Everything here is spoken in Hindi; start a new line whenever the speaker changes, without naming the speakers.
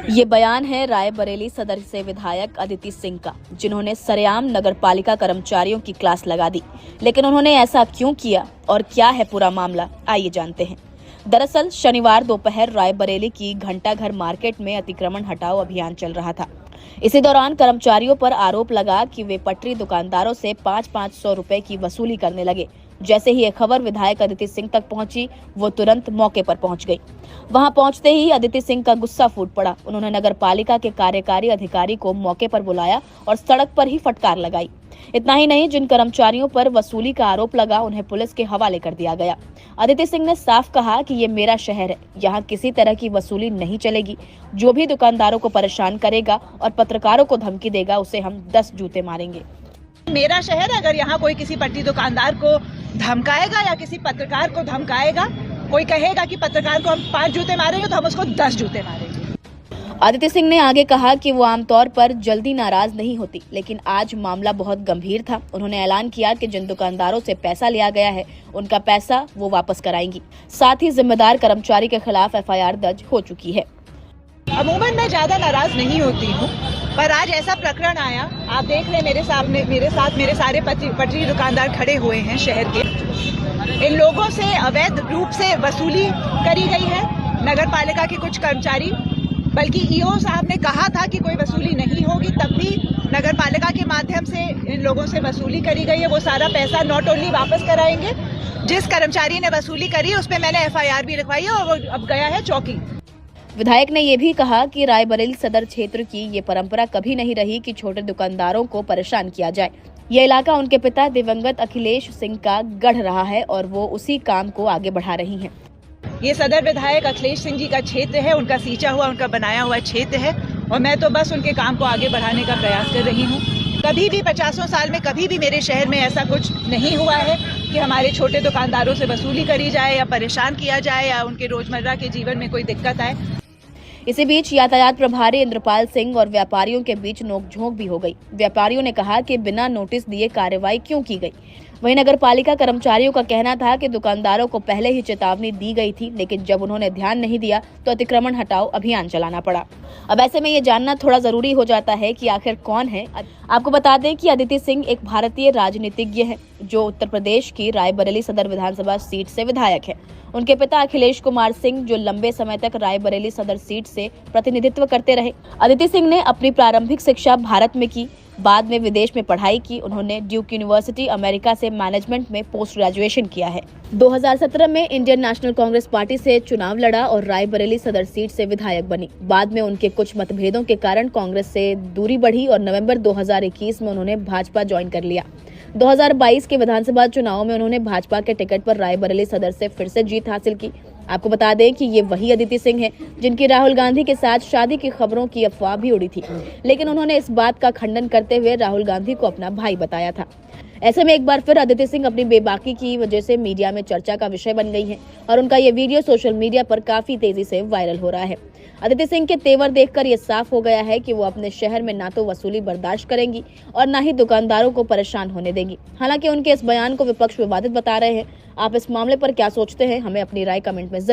ये बयान है रायबरेली सदर से विधायक अदिति सिंह का, जिन्होंने सरेआम नगरपालिका कर्मचारियों की क्लास लगा दी। लेकिन उन्होंने ऐसा क्यों किया और क्या है पूरा मामला, आइए जानते हैं। दरअसल शनिवार दोपहर रायबरेली की घंटाघर मार्केट में अतिक्रमण हटाओ अभियान चल रहा था। इसी दौरान कर्मचारियों पर आरोप लगा कि वे पटरी दुकानदारों से 500 रुपए की वसूली करने लगे। जैसे ही ये खबर विधायक अदिति सिंह तक पहुंची, वो तुरंत मौके पर पहुंच गई। वहां पहुंचते ही अदिति सिंह का गुस्सा फूट पड़ा। उन्होंने नगरपालिका के कार्यकारी अधिकारी को मौके पर बुलाया और सड़क पर ही फटकार लगाई। इतना ही नहीं, जिन कर्मचारियों पर वसूली का आरोप लगा उन्हें पुलिस के हवाले कर दिया गया। अदिति सिंह ने साफ कहा कि ये मेरा शहर है, यहाँ किसी तरह की वसूली नहीं चलेगी। जो भी दुकानदारों को परेशान करेगा और पत्रकारों को धमकी देगा, उसे हम 10 जूते मारेंगे।
मेरा शहर, अगर यहाँ कोई किसी पट्टी दुकानदार को धमकाएगा या किसी पत्रकार को धमकाएगा, कोई कहेगा कि पत्रकार को हम 5 जूते मारेंगे, तो हम उसको 10 जूते मारेंगे।
अदिति सिंह ने आगे कहा कि वो आमतौर पर जल्दी नाराज नहीं होती, लेकिन आज मामला बहुत गंभीर था। उन्होंने ऐलान किया कि जिन दुकानदारों से पैसा लिया गया है, उनका पैसा वो वापस कराएंगी। साथ ही जिम्मेदार कर्मचारी के खिलाफ FIR दर्ज हो चुकी है।
अमूमन मैं ज्यादा नाराज नहीं होती हूँ, पर आज ऐसा प्रकरण आया। आप देख रहे मेरे साथ मेरे सारे पटरी दुकानदार खड़े हुए हैं शहर के। इन लोगों से अवैध रूप से वसूली करी गई है। नगर पालिका के कुछ कर्मचारी, बल्कि EO साहब ने कहा था कि कोई वसूली नहीं होगी, तब भी नगर पालिका के माध्यम से इन लोगों से वसूली करी गई है। वो सारा पैसा नॉट ओनली वापस कराएंगे, जिस कर्मचारी ने वसूली करी उस पर मैंने FIR भी लिखवाई है और वो अब गया है चौकी।
विधायक ने ये भी कहा कि रायबरेली सदर क्षेत्र की ये परंपरा कभी नहीं रही कि छोटे दुकानदारों को परेशान किया जाए। ये इलाका उनके पिता दिवंगत अखिलेश सिंह का गढ़ रहा है और वो उसी काम को आगे बढ़ा रही हैं।
ये सदर विधायक अखिलेश सिंह जी का क्षेत्र है, उनका सींचा हुआ, उनका बनाया हुआ क्षेत्र है और मैं तो बस उनके काम को आगे बढ़ाने का प्रयास कर रही हूँ। कभी भी 50 साल में कभी भी मेरे शहर में ऐसा कुछ नहीं हुआ है कि हमारे छोटे दुकानदारों से वसूली करी जाए या परेशान किया जाए या उनके रोजमर्रा के जीवन में कोई दिक्कत आए।
इसी बीच यातायात प्रभारी इंद्रपाल सिंह और व्यापारियों के बीच नोकझोंक भी हो गई। व्यापारियों ने कहा कि बिना नोटिस दिए कार्रवाई क्यों की गई। वहीं नगरपालिका कर्मचारियों का कहना था कि दुकानदारों को पहले ही चेतावनी दी गई थी, लेकिन जब उन्होंने ध्यान नहीं दिया तो अतिक्रमण हटाओ अभियान चलाना पड़ा। अब ऐसे में ये जानना थोड़ा जरूरी हो जाता है कि आखिर कौन है। आपको बता दें कि अदिति सिंह एक भारतीय राजनीतिज्ञ है जो उत्तर प्रदेश की रायबरेली सदर विधानसभा सीट से विधायक है। उनके पिता अखिलेश कुमार सिंह जो लंबे समय तक रायबरेली सदर सीट से प्रतिनिधित्व करते रहे। अदिति सिंह ने अपनी प्रारंभिक शिक्षा भारत में की, बाद में विदेश में पढ़ाई की। उन्होंने ड्यूक यूनिवर्सिटी अमेरिका से मैनेजमेंट में पोस्ट ग्रेजुएशन किया है। 2017 में इंडियन नेशनल कांग्रेस पार्टी से चुनाव लड़ा और रायबरेली सदर सीट से विधायक बनी। बाद में उनके कुछ मतभेदों के कारण कांग्रेस से दूरी बढ़ी और नवंबर 2021 में उन्होंने भाजपा ज्वाइन कर लिया। 2022 के विधानसभा चुनाव में उन्होंने भाजपा के टिकट पर रायबरेली सदर से फिर से जीत हासिल की। आपको बता दें कि ये वही अदिति सिंह हैं जिनकी राहुल गांधी के साथ शादी की खबरों की अफवाह भी उड़ी थी, लेकिन उन्होंने इस बात का खंडन करते हुए राहुल गांधी को अपना भाई बताया था। ऐसे में एक बार फिर अदिति सिंह अपनी बेबाकी की वजह से मीडिया में चर्चा का विषय बन गई है और उनका ये वीडियो सोशल मीडिया पर काफी तेजी से वायरल हो रहा है। अदिति सिंह के तेवर देखकर ये साफ हो गया है कि वो अपने शहर में ना तो वसूली बर्दाश्त करेंगी और ना ही दुकानदारों को परेशान होने देंगी। हालांकि उनके इस बयान को विपक्ष विवादित बता रहे हैं। आप इस मामले पर क्या सोचते हैं, हमें अपनी राय कमेंट में